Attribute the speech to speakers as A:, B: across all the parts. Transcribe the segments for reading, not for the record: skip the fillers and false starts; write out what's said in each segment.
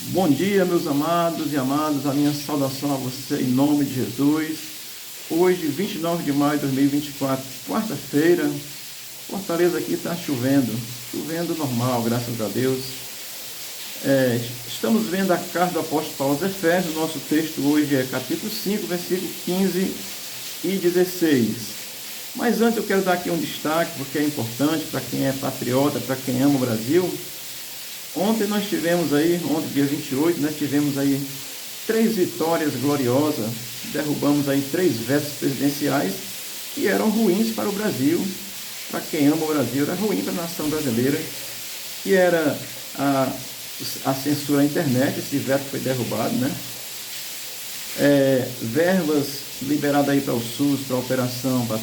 A: Bom dia, meus amados e amadas, a minha saudação a você em nome de Jesus. Hoje, 29 de maio de 2024, quarta-feira, Fortaleza aqui está chovendo normal, graças a Deus. Estamos vendo a carta do apóstolo Paulo aos Efésios. Nosso texto hoje é capítulo 5, versículo 15 e 16. Mas antes eu quero dar aqui um destaque, porque é importante para quem é patriota, para quem ama o Brasil. Ontem nós tivemos aí, dia 28, nós tivemos aí 3 vitórias gloriosas, derrubamos aí 3 vetos presidenciais que eram ruins para o Brasil, para quem ama o Brasil, era ruim para a nação brasileira, que era a censura à internet. Esse veto foi derrubado, né? Verbas liberadas aí para o SUS, para a operação, para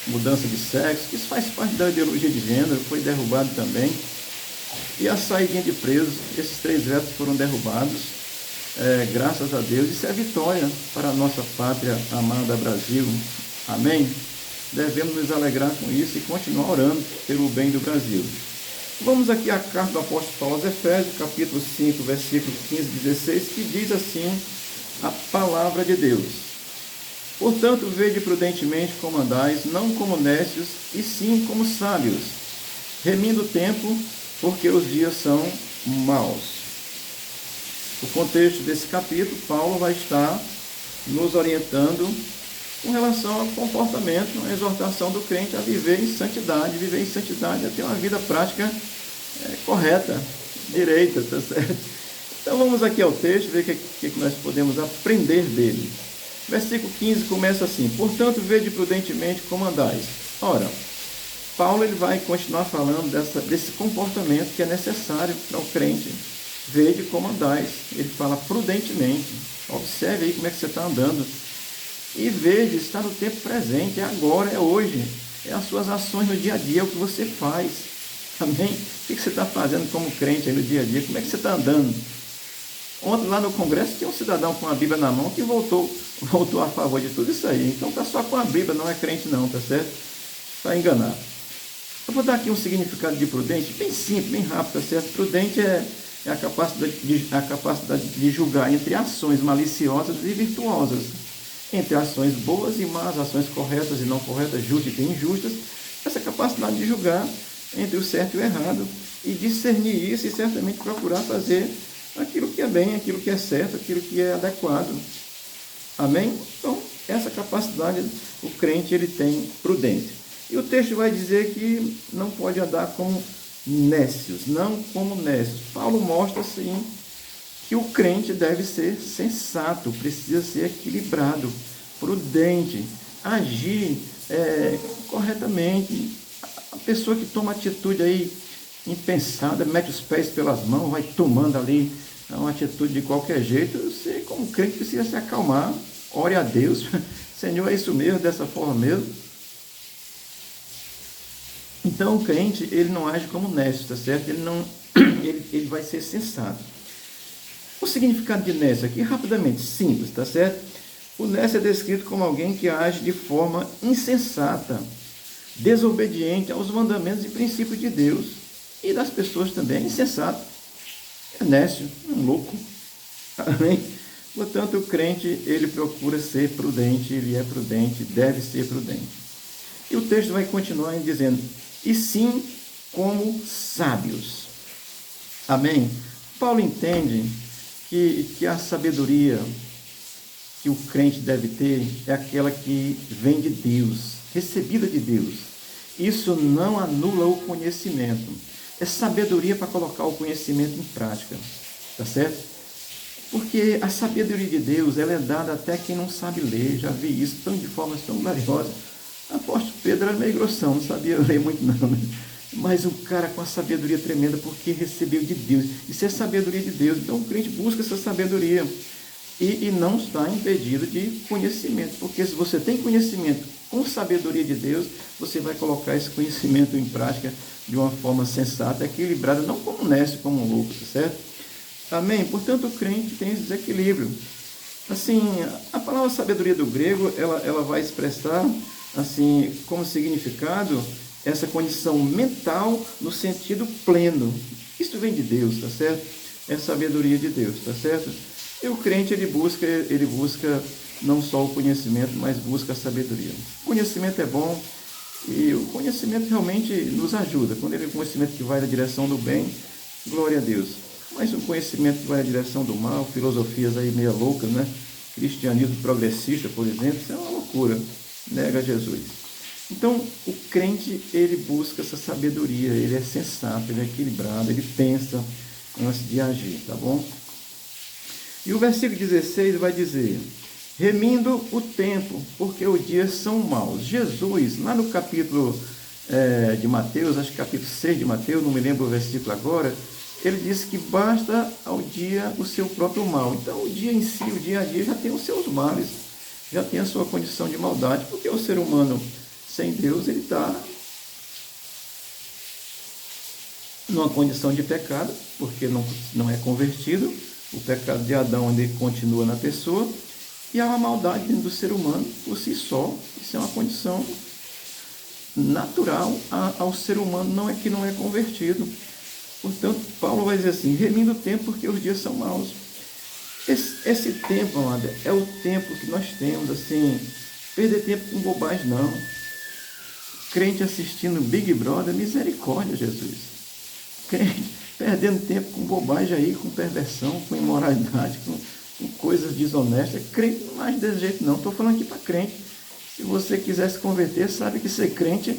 A: mudança de sexo, isso faz parte da ideologia de gênero, foi derrubado também. E a saída de presos, esses 3 vetos foram derrubados, graças a Deus. Isso é vitória para a nossa pátria amada Brasil, amém? Devemos nos alegrar com isso e continuar orando pelo bem do Brasil. Vamos aqui à carta do apóstolo Paulo aos Efésios, capítulo 5, versículos 15 e 16, que diz assim a palavra de Deus: portanto, vede prudentemente como andais, não como necios, e sim como sábios, remindo o tempo, porque os dias são maus. O contexto desse capítulo, Paulo vai estar nos orientando com relação ao comportamento, uma exortação do crente a viver em santidade. Viver em santidade é ter uma vida prática correta, direita, tá certo? Então vamos aqui ao texto, ver o que nós podemos aprender dele. Versículo 15 começa assim: portanto, vede prudentemente como andais. Ora, Paulo ele vai continuar falando desse comportamento que é necessário para o crente. Vede como andais. Ele fala prudentemente. Observe aí como é que você está andando. E vede, está no tempo presente, é agora, é hoje. É as suas ações no dia a dia, é o que você faz. Amém? O que você está fazendo como crente aí no dia a dia? Como é que você está andando? Ontem lá no Congresso tinha um cidadão com a Bíblia na mão que voltou a favor de tudo isso aí. Então está só com a Bíblia, não é crente não, tá certo? Está enganado. Eu vou dar aqui um significado de prudente, bem simples, bem rápido, tá certo? Prudente é a capacidade de julgar entre ações maliciosas e virtuosas, entre ações boas e más, ações corretas e não corretas, justas e injustas. Essa capacidade de julgar entre o certo e o errado e discernir isso e certamente procurar fazer aquilo que é bem, aquilo que é certo, aquilo que é adequado. Amém? Então, essa capacidade o crente ele tem prudente. E o texto vai dizer que não pode andar como nécios, não como nécios. Paulo mostra, sim, que o crente deve ser sensato, precisa ser equilibrado, prudente, agir corretamente. A pessoa que toma atitude aí impensada, mete os pés pelas mãos, vai tomando ali uma atitude de qualquer jeito, você como crente precisa se acalmar, ore a Deus, Senhor, é isso mesmo, dessa forma mesmo. Então o crente, ele não age como nécio, tá certo? Ele vai ser sensato. O significado de nécio aqui, rapidamente, simples, tá certo? O nécio é descrito como alguém que age de forma insensata, desobediente aos mandamentos e princípios de Deus e das pessoas também. É insensato, é nécio, é um louco. Amém? Portanto, o crente, ele procura ser prudente, ele é prudente, deve ser prudente. E o texto vai continuar dizendo: e sim como sábios. Amém? Paulo entende que a sabedoria que o crente deve ter é aquela que vem de Deus, recebida de Deus. Isso não anula o conhecimento. É sabedoria para colocar o conhecimento em prática. Tá certo? Porque a sabedoria de Deus, ela é dada até quem não sabe ler. Já vi isso de formas tão gloriosas. O apóstolo Pedro era meio grossão, não sabia ler muito não, né? Mas um cara com a sabedoria tremenda, porque recebeu de Deus. Isso é sabedoria de Deus. Então o crente busca essa sabedoria e não está impedido de conhecimento. Porque se você tem conhecimento com sabedoria de Deus, você vai colocar esse conhecimento em prática de uma forma sensata, equilibrada, não como nécio, como um louco, tá certo? Amém? Portanto, o crente tem esse desequilíbrio. Assim, a palavra sabedoria do grego, ela vai expressar, assim, como significado, essa condição mental no sentido pleno. Isso vem de Deus, tá certo? é sabedoria de Deus, tá certo? E o crente, ele busca não só o conhecimento, mas busca a sabedoria. O conhecimento é bom e o conhecimento realmente nos ajuda. Quando ele é um conhecimento que vai na direção do bem, glória a Deus. Mas um conhecimento que vai na direção do mal, filosofias aí meio loucas, né? Cristianismo progressista, por exemplo, isso é uma loucura. Nega Jesus. Então, o crente, ele busca essa sabedoria, ele é sensato, ele é equilibrado, ele pensa antes de agir, tá bom? E o versículo 16 vai dizer: remindo o tempo, porque os dias são maus. Jesus, lá no capítulo de Mateus, acho que capítulo 6 de Mateus, não me lembro o versículo agora, ele disse que basta ao dia o seu próprio mal. Então, o dia em si, o dia a dia, já tem os seus males, já tem a sua condição de maldade, porque o ser humano sem Deus, ele está numa condição de pecado, porque não é convertido. O pecado de Adão, ele continua na pessoa, e há uma maldade dentro do ser humano por si só. Isso é uma condição natural ao ser humano, não é que não é convertido. Portanto, Paulo vai dizer assim: remindo o tempo, porque os dias são maus. Esse tempo, amado, é o tempo que nós temos, assim, perder tempo com bobagem, não. Crente assistindo Big Brother, misericórdia, Jesus. Crente perdendo tempo com bobagem aí, com perversão, com imoralidade, com coisas desonestas. Crente não age desse jeito, não. Estou falando aqui para crente. Se você quiser se converter, sabe que ser crente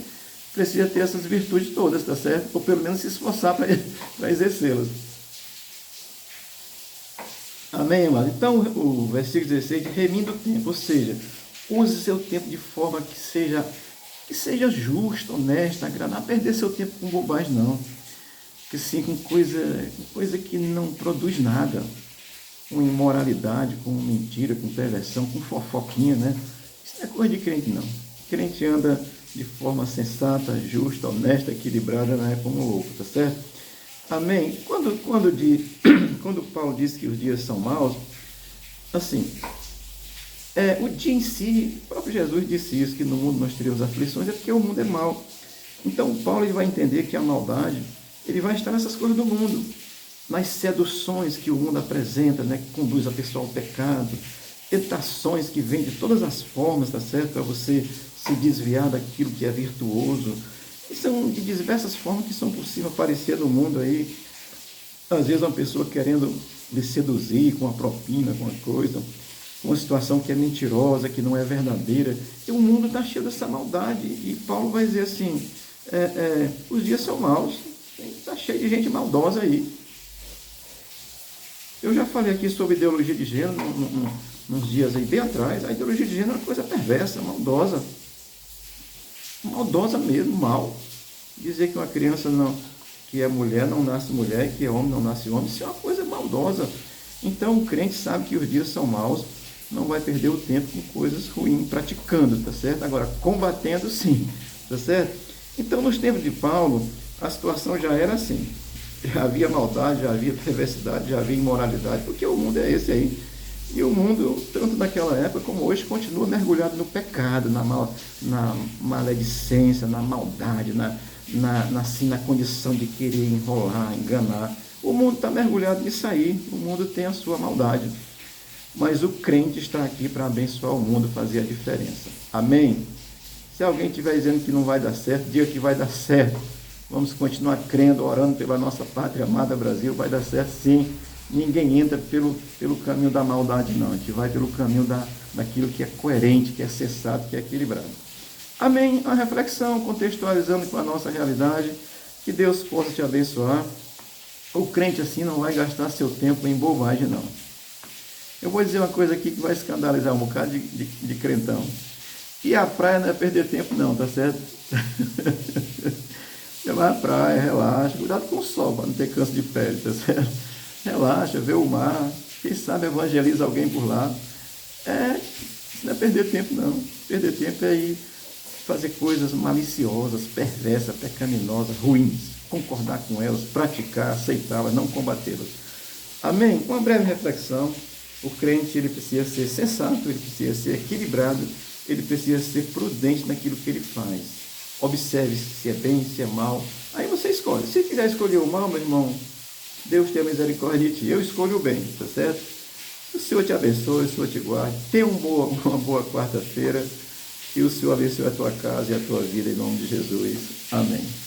A: precisa ter essas virtudes todas, tá certo? Ou pelo menos se esforçar para exercê-las. Amém, amado? Então, o versículo 16, remindo o tempo, ou seja, use seu tempo de forma que seja justa, honesta, agradável. Não perder seu tempo com bobagem, não. Que sim, com coisa que não produz nada. Com imoralidade, com mentira, com perversão, com fofoquinha, né? Isso não é coisa de crente, não. Crente anda de forma sensata, justa, honesta, equilibrada, não é como louco, tá certo? Amém? Quando Paulo diz que os dias são maus, assim, o dia em si, o próprio Jesus disse isso, que no mundo nós teremos aflições, é porque o mundo é mau. Então, Paulo ele vai entender que a maldade, ele vai estar nessas coisas do mundo, nas seduções que o mundo apresenta, né, que conduz a pessoa ao pecado, tentações que vêm de todas as formas, tá certo? Para você se desviar daquilo que é virtuoso. E são de diversas formas que são possíveis aparecer no mundo aí. Às vezes uma pessoa querendo lhe seduzir com uma propina, com uma coisa, uma situação que é mentirosa, que não é verdadeira. E o mundo está cheio dessa maldade. E Paulo vai dizer assim, os dias são maus, está cheio de gente maldosa aí. Eu já falei aqui sobre ideologia de gênero uns dias aí bem atrás. A ideologia de gênero é uma coisa perversa, maldosa. Maldosa mesmo, mal. Dizer que uma criança que é mulher não nasce mulher, que é homem não nasce homem, isso é uma coisa maldosa. Então o crente sabe que os dias são maus, não vai perder o tempo com coisas ruins, praticando, tá certo? Agora, combatendo sim, tá certo? Então, nos tempos de Paulo, a situação já era assim. Já havia maldade, já havia perversidade, já havia imoralidade, porque o mundo é esse aí. E o mundo, tanto naquela época como hoje, continua mergulhado no pecado, na maledicência, na maldade, na condição de querer enrolar, enganar. O mundo está mergulhado nisso aí, o mundo tem a sua maldade. Mas o crente está aqui para abençoar o mundo, fazer a diferença. Amém? Se alguém estiver dizendo que não vai dar certo, diga que vai dar certo. Vamos continuar crendo, orando pela nossa pátria amada Brasil, vai dar certo sim. Ninguém entra pelo caminho da maldade, não. A gente vai pelo caminho daquilo que é coerente, que é sensato, que é equilibrado. Amém? Uma reflexão, contextualizando com a nossa realidade. Que Deus possa te abençoar. O crente assim não vai gastar seu tempo em bobagem, não. Eu vou dizer uma coisa aqui que vai escandalizar um bocado de crentão. E a praia não é perder tempo, não, tá certo? Você vai à praia, relaxa. Cuidado com o sol, para não ter câncer de pele, tá certo? Relaxa, vê o mar, quem sabe evangeliza alguém por lá. Isso não é perder tempo, não. Perder tempo é ir fazer coisas maliciosas, perversas, pecaminosas, ruins. Concordar com elas, praticar, aceitá-las, não combatê-las. Amém? Uma breve reflexão. O crente, ele precisa ser sensato, ele precisa ser equilibrado, ele precisa ser prudente naquilo que ele faz. Observe se é bem, se é mal. Aí você escolhe. Se quiser escolher o mal, meu irmão, Deus tenha misericórdia de ti. Eu escolho o bem, tá certo? O Senhor te abençoe, o Senhor te guarde. Tenha uma boa quarta-feira. E o Senhor abençoe a tua casa e a tua vida em nome de Jesus. Amém.